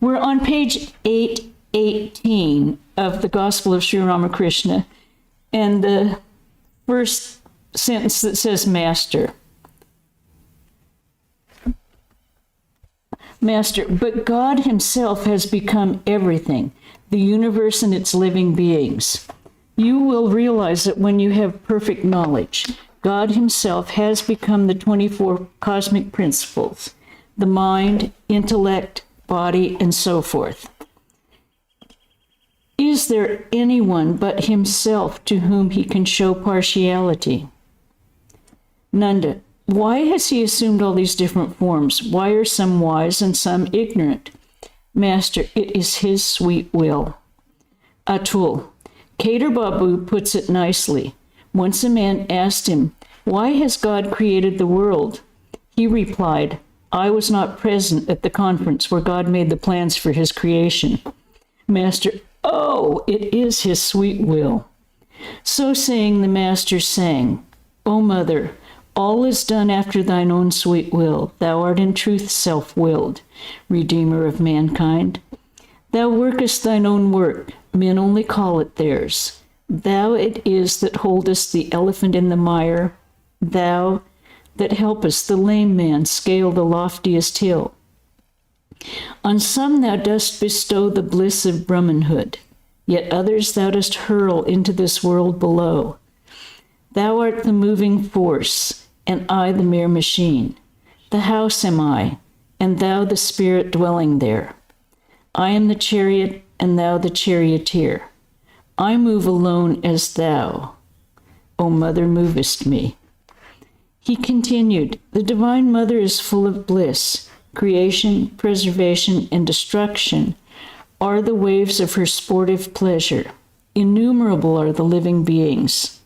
We're on page 818 of the Gospel of Sri Ramakrishna, and the first sentence that says Master. Master, but God himself has become everything, the universe and its living beings. You will realize that when you have perfect knowledge, God himself has become the 24 cosmic principles, the mind, intellect, body, and so forth. Is there anyone but himself to whom he can show partiality? Nanda, why has he assumed all these different forms? Why are some wise and some ignorant? Master, it is his sweet will. Atul, Kader Babu puts it nicely. Once a man asked him, why has God created the world? He replied, I was not present at the conference where God made the plans for his creation. Master, oh, it is his sweet will. So saying, the Master sang, O Mother, all is done after thine own sweet will. Thou art in truth self-willed, Redeemer of mankind. Thou workest thine own work, men only call it theirs. Thou it is that holdest the elephant in the mire, thou that helpest the lame man scale the loftiest hill. On some thou dost bestow the bliss of Brahmanhood, yet others thou dost hurl into this world below. Thou art the moving force, and I the mere machine. The house am I, and thou the spirit dwelling there. I am the chariot, and thou the charioteer. I move alone as thou, O Mother, movest me. He continued, the Divine Mother is full of bliss. Creation, preservation, and destruction are the waves of her sportive pleasure. Innumerable are the living beings.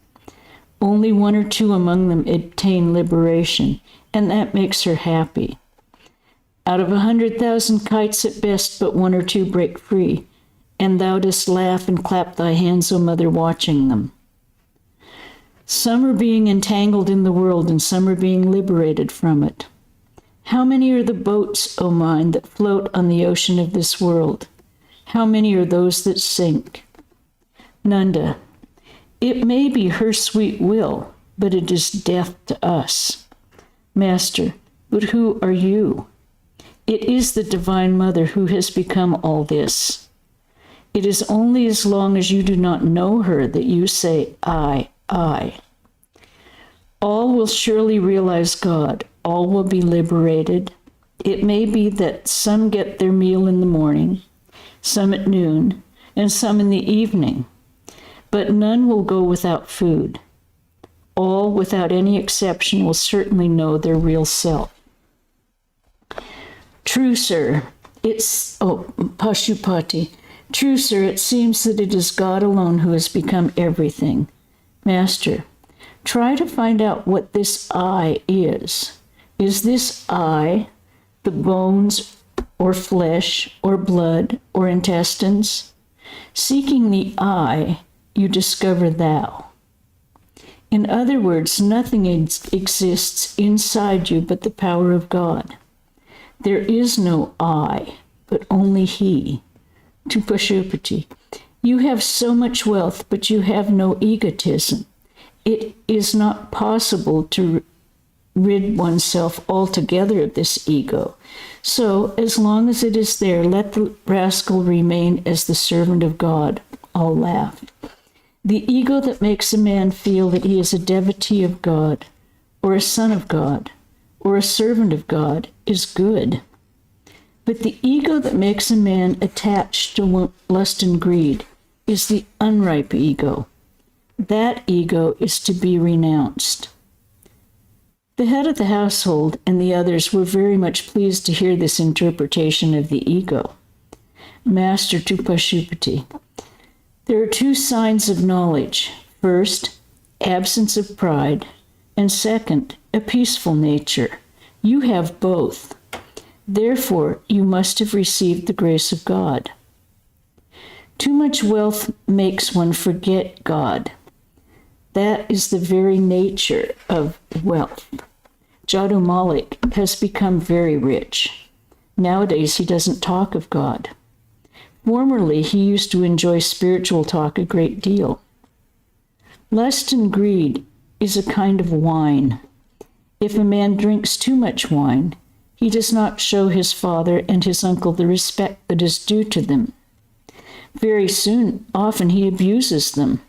Only one or two among them obtain liberation, and that makes her happy. Out of 100,000 kites at best, but one or two break free, and thou dost laugh and clap thy hands, O Mother, watching them. Some are being entangled in the world, and some are being liberated from it. How many are the boats, O mind, that float on the ocean of this world? How many are those that sink? Nanda, it may be her sweet will, but it is death to us. Master, but who are you? It is the Divine Mother who has become all this. It is only as long as you do not know her that you say, I. All will surely realize God. All will be liberated. It may be that some get their meal in the morning, some at noon, and some in the evening. But none will go without food. All, without any exception, will certainly know their real self. True, sir, Pashupati. True, sir, it seems that it is God alone who has become everything. Master, try to find out what this I is. Is this I the bones or flesh or blood or intestines? Seeking the I, you discover thou. In other words, nothing exists inside you but the power of God. There is no I, but only He. To Pashupati, you have so much wealth, but you have no egotism. It is not possible to rid oneself altogether of this ego. So, as long as it is there, let the rascal remain as the servant of God. All laugh. The ego that makes a man feel that he is a devotee of God, or a son of God, or a servant of God, is good. But the ego that makes a man attached to lust and greed is the unripe ego. That ego is to be renounced. The head of the household and the others were very much pleased to hear this interpretation of the ego. Master to Pashupati, there are two signs of knowledge. First, absence of pride, and second, a peaceful nature. You have both. Therefore, you must have received the grace of God. Too much wealth makes one forget God. That is the very nature of wealth. Jadu Malik has become very rich. Nowadays, he doesn't talk of God. Formerly, he used to enjoy spiritual talk a great deal. Lust and greed is a kind of wine. If a man drinks too much wine, he does not show his father and his uncle the respect that is due to them. Very often he abuses them.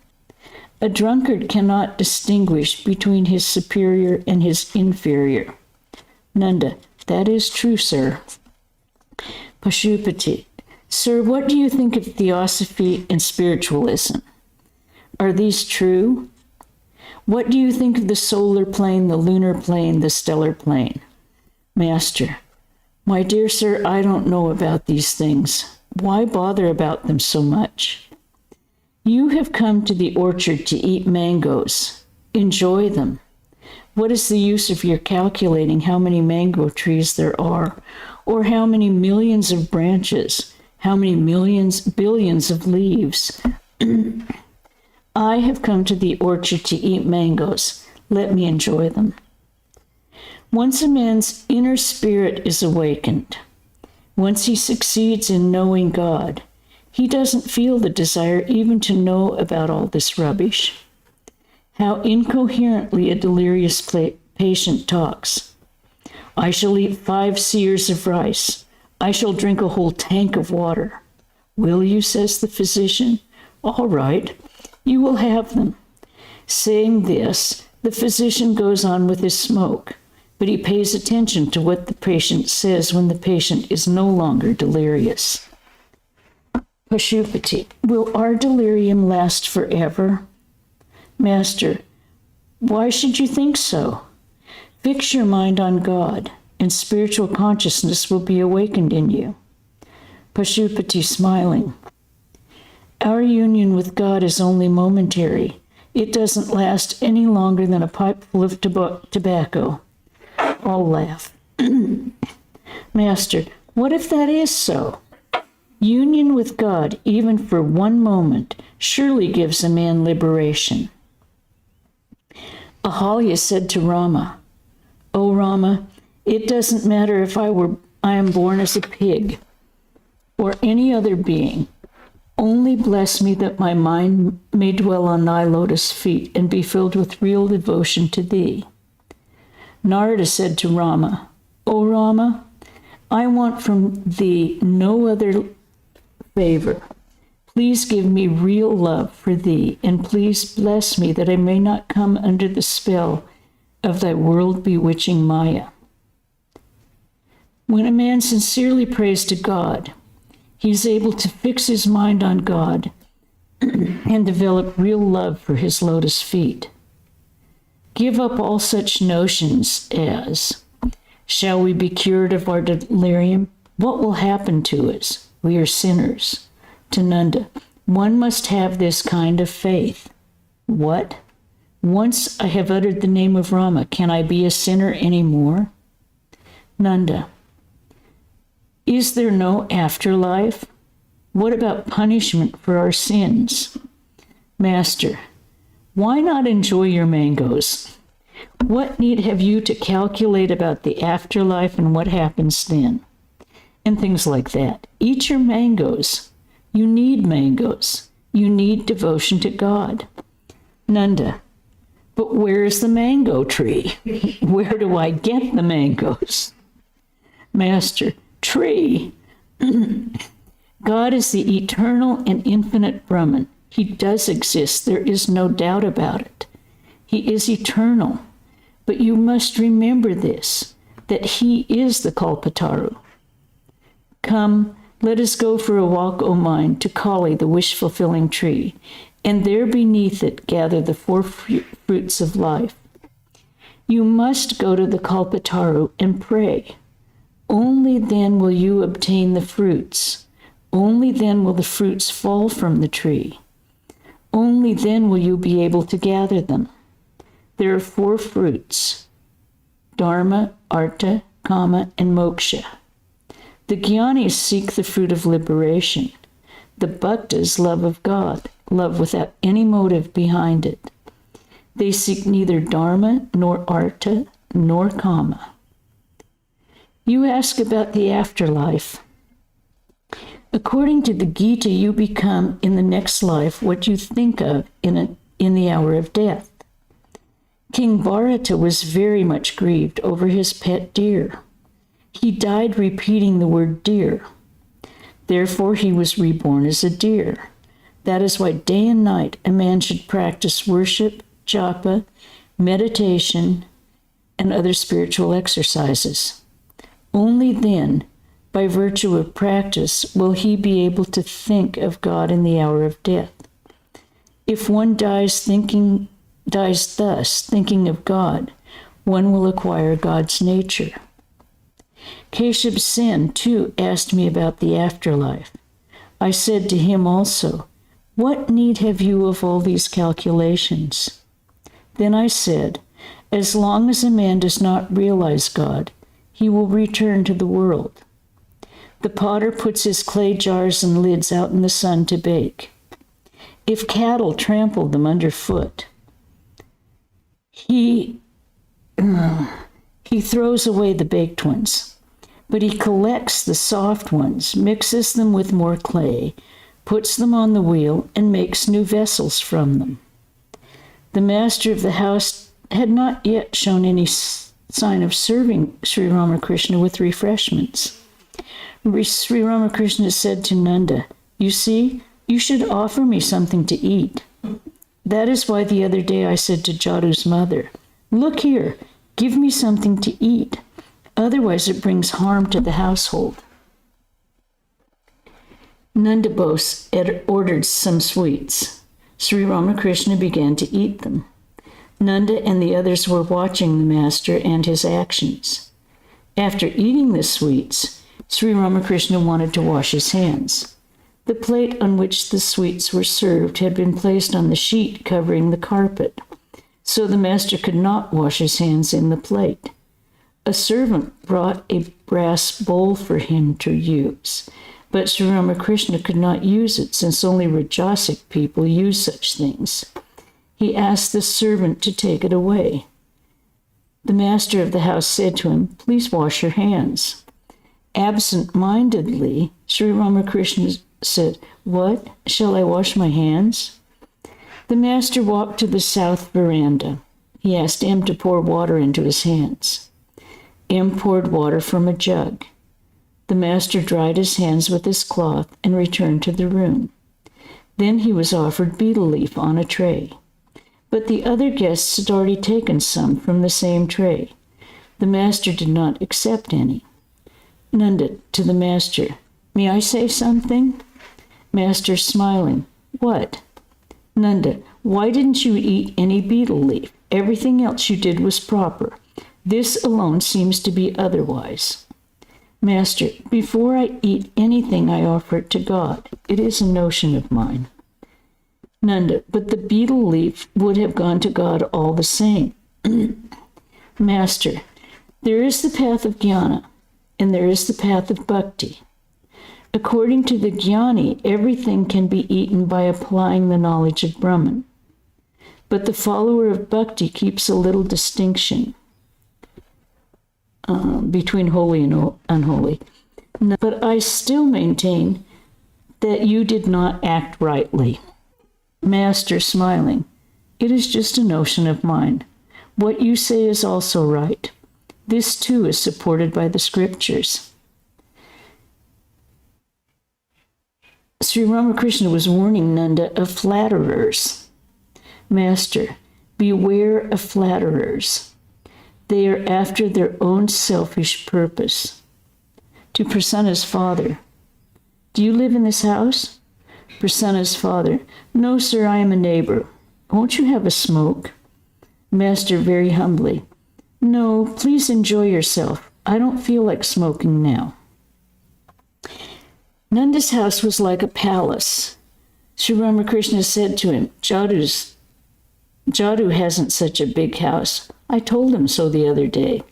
A drunkard cannot distinguish between his superior and his inferior. Nanda: that is true, sir. Pashupati: Sir, what do you think of theosophy and spiritualism? Are these true? What do you think of the solar plane, the lunar plane, the stellar plane? Master: My dear sir, I don't know about these things. Why bother about them so much? You have come to the orchard to eat mangoes. Enjoy them. What is the use of your calculating how many mango trees there are, or how many millions of branches, how many billions of leaves? I have come to the orchard to eat mangoes. Let me enjoy them. Once a man's inner spirit is awakened, once he succeeds in knowing God, he doesn't feel the desire even to know about all this rubbish. How incoherently a delirious patient talks. I shall eat 5 seers of rice. I shall drink a whole tank of water. Will you, says the physician. All right, you will have them. Saying this, the physician goes on with his smoke, but he pays attention to what the patient says when the patient is no longer delirious. Pashupati: Will our delirium last forever? Master: Why should you think so? Fix your mind on God, and spiritual consciousness will be awakened in you. Pashupati, smiling: Our union with God is only momentary. It doesn't last any longer than a pipe full of tobacco. All laugh. Master: What if that is so? Union with God, even for one moment, surely gives a man liberation. Ahalya said to Rama, O Rama, it doesn't matter if I am born as a pig or any other being. Only bless me that my mind may dwell on thy lotus feet and be filled with real devotion to thee. Narada said to Rama, O Rama, I want from thee no other favor. Please give me real love for thee, and please bless me that I may not come under the spell of thy world-bewitching Maya. When a man sincerely prays to God, he is able to fix his mind on God and develop real love for his lotus feet. Give up all such notions as, shall we be cured of our delirium? What will happen to us? We are sinners. To Nanda, one must have this kind of faith. What? Once I have uttered the name of Rama, can I be a sinner anymore? Nanda, is there no afterlife? What about punishment for our sins? Master, why not enjoy your mangoes? What need have you to calculate about the afterlife and what happens then? And things like that. Eat your mangoes. You need mangoes. You need devotion to God. Nanda, but where is the mango tree? Where do I get the mangoes? Master, tree. God is the eternal and infinite Brahman. He does exist. There is no doubt about it. He is eternal. But you must remember this, that he is the Kalpataru. Come, let us go for a walk, O mind, to Kali, the wish-fulfilling tree, and there beneath it gather the 4 fruits of life. You must go to the Kalpataru and pray. Only then will you obtain the fruits. Only then will the fruits fall from the tree. Only then will you be able to gather them. There are 4 fruits: Dharma, Artha, Kama, and Moksha. The Jnanis seek the fruit of liberation. The Bhaktas love of God, love without any motive behind it. They seek neither Dharma, nor Artha, nor Kama. You ask about the afterlife. According to the Gita, you become in the next life what you think of in the hour of death. King Bharata was very much grieved over his pet deer. He died repeating the word deer. Therefore, he was reborn as a deer. That is why day and night a man should practice worship, japa, meditation, and other spiritual exercises. Only then, by virtue of practice, will he be able to think of God in the hour of death. If one dies thus, thinking of God, one will acquire God's nature. Keshav Sen, too, asked me about the afterlife. I said to him also, "What need have you of all these calculations?" Then I said, "As long as a man does not realize God, he will return to the world. The potter puts his clay jars and lids out in the sun to bake. If cattle trample them underfoot, he throws away the baked ones. But he collects the soft ones, mixes them with more clay, puts them on the wheel, and makes new vessels from them." The master of the house had not yet shown any sign of serving Sri Ramakrishna with refreshments. Sri Ramakrishna said to Nanda, "You see, you should offer me something to eat." That is why the other day I said to Jadu's mother, "Look here, give me something to eat. Otherwise it brings harm to the household." Nanda Bose ordered some sweets. Sri Ramakrishna began to eat them. Nanda and the others were watching the master and his actions. After eating the sweets, Sri Ramakrishna wanted to wash his hands. The plate on which the sweets were served had been placed on the sheet covering the carpet, so the master could not wash his hands in the plate. A servant brought a brass bowl for him to use, but Sri Ramakrishna could not use it since only Rajasic people use such things. He asked the servant to take it away. The master of the house said to him, "Please wash your hands." Absent-mindedly, Sri Ramakrishna said, "What? Shall I wash my hands?" The master walked to the south veranda. He asked M to pour water into his hands. M poured water from a jug. The master dried his hands with his cloth and returned to the room. Then he was offered betel leaf on a tray. But the other guests had already taken some from the same tray. The master did not accept any. Nanda to the master, "May I say something?" Master smiling, "What?" Nanda, "Why didn't you eat any betel leaf? Everything else you did was proper. This alone seems to be otherwise." Master, "Before I eat anything, I offer it to God. It is a notion of mine." Nanda, "But the betel leaf would have gone to God all the same." Master, "There is the path of jnana, and there is the path of bhakti. According to the jnani, everything can be eaten by applying the knowledge of Brahman. But the follower of bhakti keeps a little distinction between holy and unholy. But I still maintain that you did not act rightly." Master smiling, "It is just a notion of mine. What you say is also right. This too is supported by the scriptures." Sri Ramakrishna was warning Nanda of flatterers. Master, "Beware of flatterers. They are after their own selfish purpose." To Prasanna's father, "Do you live in this house?" Prasanna's father, "No, sir, I am a neighbor. Won't you have a smoke?" Master very humbly, "No, please enjoy yourself. I don't feel like smoking now." Nanda's house was like a palace. Sri Ramakrishna said to him, Jadu hasn't such a big house. I told him so the other day."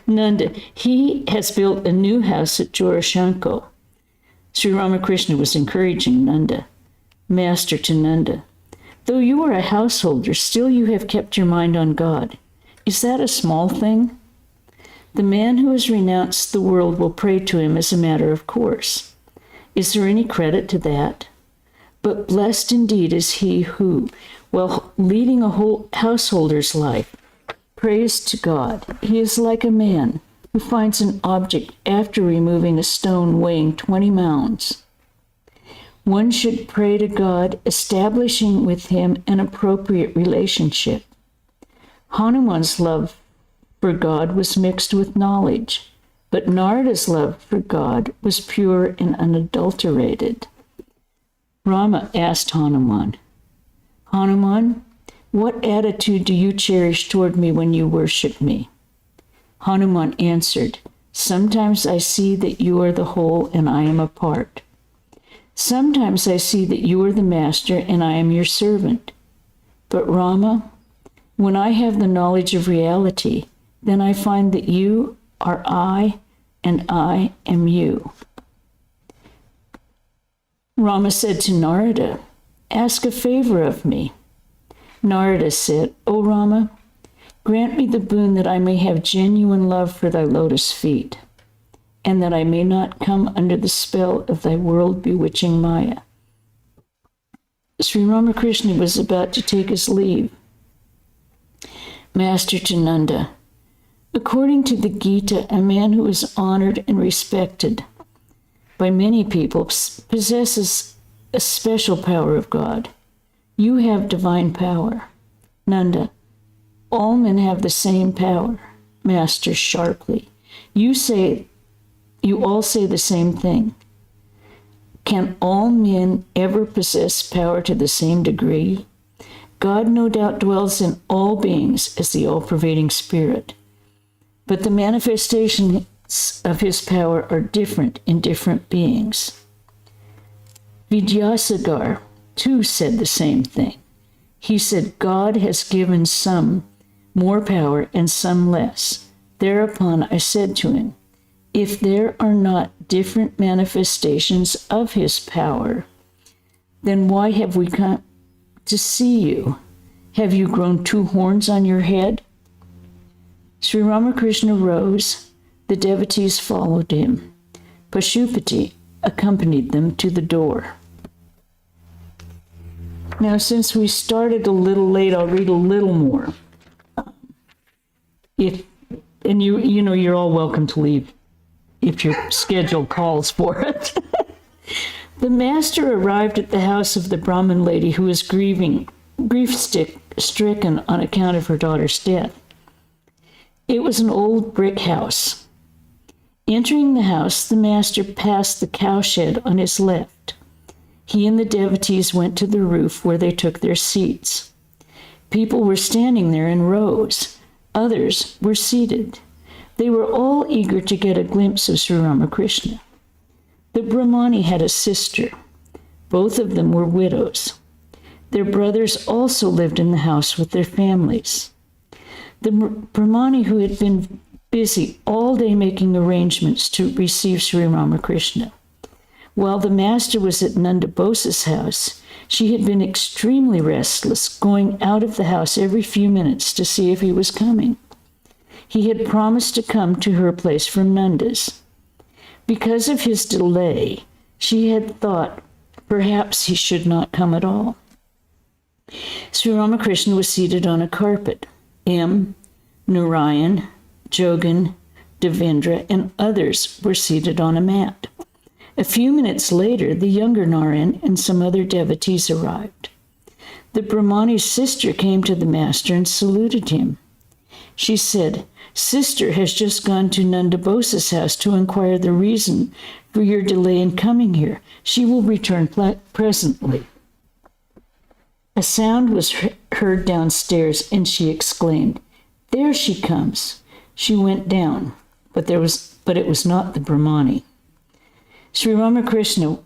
Nanda, "He has built a new house at Jorashanko." Sri Ramakrishna was encouraging Nanda. Master to Nanda, "Though you are a householder, still you have kept your mind on God. Is that a small thing?" The man who has renounced the world will pray to him as a matter of course. Is there any credit to that? But blessed indeed is he who, while leading a whole householder's life, prays to God. He is like a man who finds an object after removing a stone weighing 20 pounds. One should pray to God, establishing with him an appropriate relationship. Hanuman's love for God was mixed with knowledge, but Narada's love for God was pure and unadulterated. Rama asked Hanuman, Hanuman, what attitude do you cherish toward me when you worship me? Hanuman answered, sometimes I see that you are the whole and I am a part. Sometimes I see that you are the master and I am your servant. But Rama, when I have the knowledge of reality, then I find that you are I and I am you. Rama said to Narada, ask a favor of me. Narada said, O Rama, grant me the boon that I may have genuine love for thy lotus feet, and that I may not come under the spell of thy world-bewitching Maya. Sri Ramakrishna was about to take his leave. Master to Nanda, according to the Gita, a man who is honored and respected by many people possesses a special power of God. You have divine power. Nanda, all men have the same power. Master sharply, you all say the same thing. Can all men ever possess power to the same degree? God no doubt dwells in all beings as the all-pervading spirit, but the manifestations of his power are different in different beings. Vidyasagar too said the same thing. He said, God has given some more power and some less. Thereupon I said to him, if there are not different manifestations of his power, then why have we come to see you? Have you grown two horns on your head? Sri Ramakrishna rose. The devotees followed him. Pashupati accompanied them to the door. Now, since we started a little late, I'll read a little more. You're all welcome to leave if your schedule calls for it. The master arrived at the house of the Brahmin lady who was grief-stricken on account of her daughter's death. It was an old brick house. Entering the house, the master passed the cowshed on his left. He and the devotees went to the roof where they took their seats. People were standing there in rows. Others were seated. They were all eager to get a glimpse of Sri Ramakrishna. The Brahmani had a sister. Both of them were widows. Their brothers also lived in the house with their families. The Brahmani, who had been busy all day making arrangements to receive Sri Ramakrishna. While the master was at Nanda Bosa's house, she had been extremely restless, going out of the house every few minutes to see if he was coming. He had promised to come to her place from Nanda's. Because of his delay, she had thought perhaps he should not come at all. Sri Ramakrishna was seated on a carpet. M, Narayan, Jogan, Devendra, and others were seated on a mat. A few minutes later, the younger Narayan and some other devotees arrived. The Brahmani's sister came to the master and saluted him. She said, Sister has just gone to Nanda Bosa's house to inquire the reason for your delay in coming here. She will return presently. A sound was heard downstairs, and she exclaimed, There she comes. She went down, but it was not the Brahmani. Sri Ramakrishna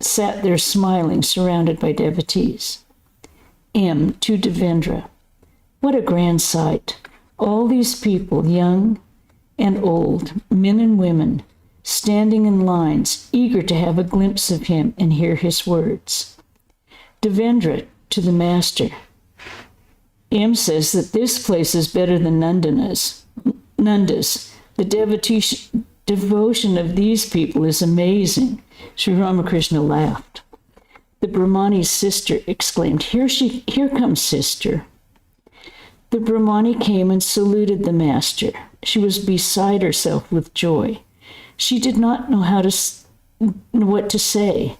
sat there smiling, surrounded by devotees. M. to Devendra. What a grand sight. All these people, young and old, men and women, standing in lines, eager to have a glimpse of him and hear his words. Devendra to the master. M says that this place is better than Nandana's. Nandas, the devotion of these people is amazing. Sri Ramakrishna laughed. The Brahmani's sister exclaimed, Here comes sister. The Brahmani came and saluted the master. She was beside herself with joy. She did not know what to say.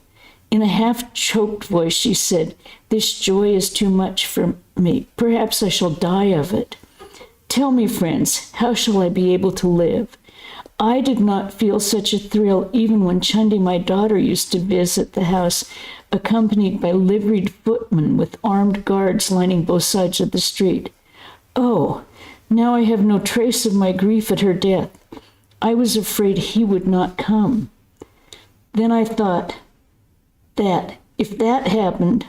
In a half-choked voice, she said, This joy is too much for me. Perhaps I shall die of it. Tell me, friends, how shall I be able to live? I did not feel such a thrill even when Chandi, my daughter, used to visit the house, accompanied by liveried footmen with armed guards lining both sides of the street. Oh, now I have no trace of my grief at her death. I was afraid he would not come. Then I thought that if that happened,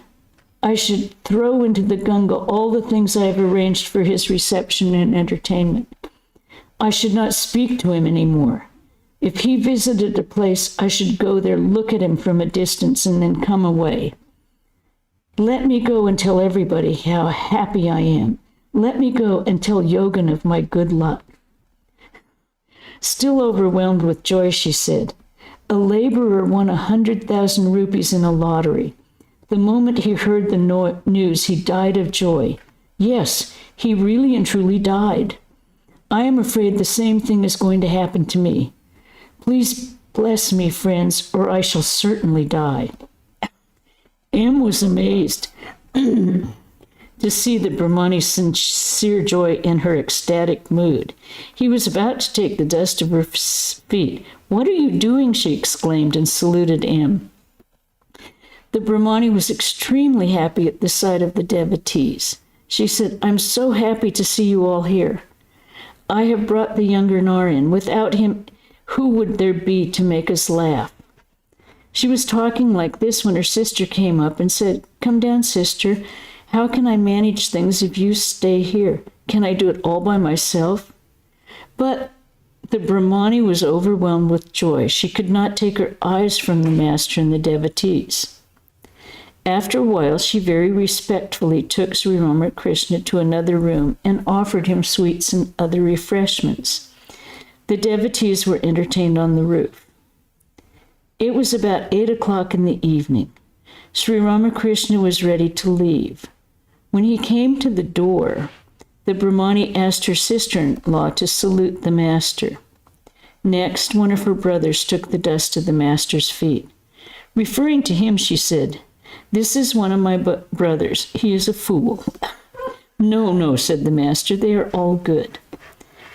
I should throw into the Ganga all the things I have arranged for his reception and entertainment. I should not speak to him anymore. If he visited a place, I should go there, look at him from a distance, and then come away. Let me go and tell everybody how happy I am. Let me go and tell Yogan of my good luck. Still overwhelmed with joy, she said, A laborer won 100,000 rupees in a lottery. The moment he heard the news, he died of joy. Yes, he really and truly died. I am afraid the same thing is going to happen to me. Please bless me, friends, or I shall certainly die. M was amazed to see the Brahmani's sincere joy in her ecstatic mood. He was about to take the dust of her feet. What are you doing? She exclaimed and saluted M. The Brahmani was extremely happy at the sight of the devotees. She said, I'm so happy to see you all here. I have brought the younger Narayan. Without him, who would there be to make us laugh? She was talking like this when her sister came up and said, Come down, sister. How can I manage things if you stay here? Can I do it all by myself? But the Brahmani was overwhelmed with joy. She could not take her eyes from the master and the devotees. After a while, she very respectfully took Sri Ramakrishna to another room and offered him sweets and other refreshments. The devotees were entertained on the roof. It was about 8 o'clock in the evening. Sri Ramakrishna was ready to leave. When he came to the door, the Brahmani asked her sister-in-law to salute the master. Next, one of her brothers took the dust of the master's feet. Referring to him, she said, This is one of my brothers. He is a fool. No, no, said the master. They are all good.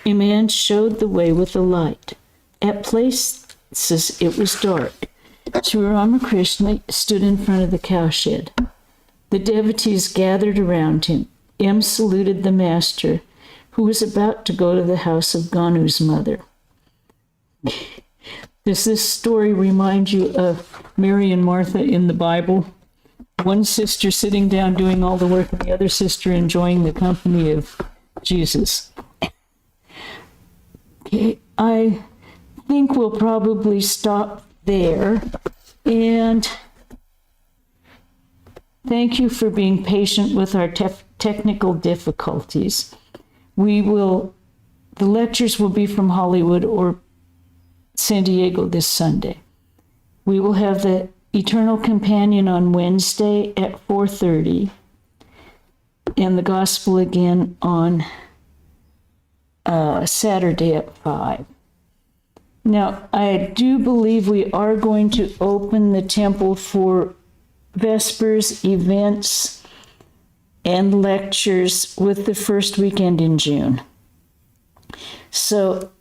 A man showed the way with a light. At places it was dark. Sri Ramakrishna stood in front of the cowshed. The devotees gathered around him. M saluted the master, who was about to go to the house of Ganu's mother. Does this story remind you of Mary and Martha in the Bible? One sister sitting down doing all the work and the other sister enjoying the company of Jesus. Okay, I think we'll probably stop there. And thank you for being patient with our technical difficulties. The lectures will be from Hollywood or San Diego this Sunday. We will have the Eternal Companion on Wednesday at 4:30, and the Gospel again on Saturday at 5. Now, I do believe we are going to open the temple for Vespers, events, and lectures with the first weekend in June. So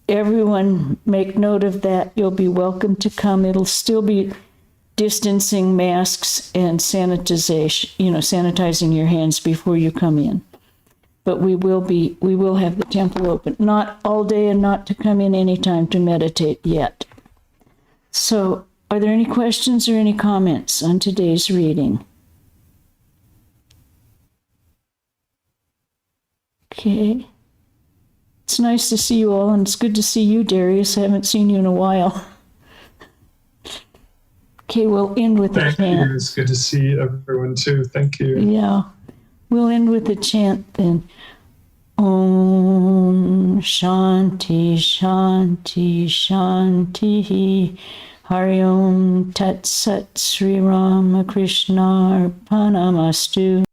everyone make note of that. You'll be welcome to come. It'll still be distancing, masks, and sanitization, sanitizing your hands before you come in. But we will have the temple open, not all day and not to come in anytime to meditate yet. So, are there any questions or any comments on today's reading? Okay. It's nice to see you all, and it's good to see you, Darius. I haven't seen you in a while. Okay, we'll end with a chant. Thank you. It's good to see everyone too. Thank you. Yeah. We'll end with a chant then. Om Shanti, Shanti, Shanti. Hari Om Tat Sat Sri Ramakrishna Arpanamastu.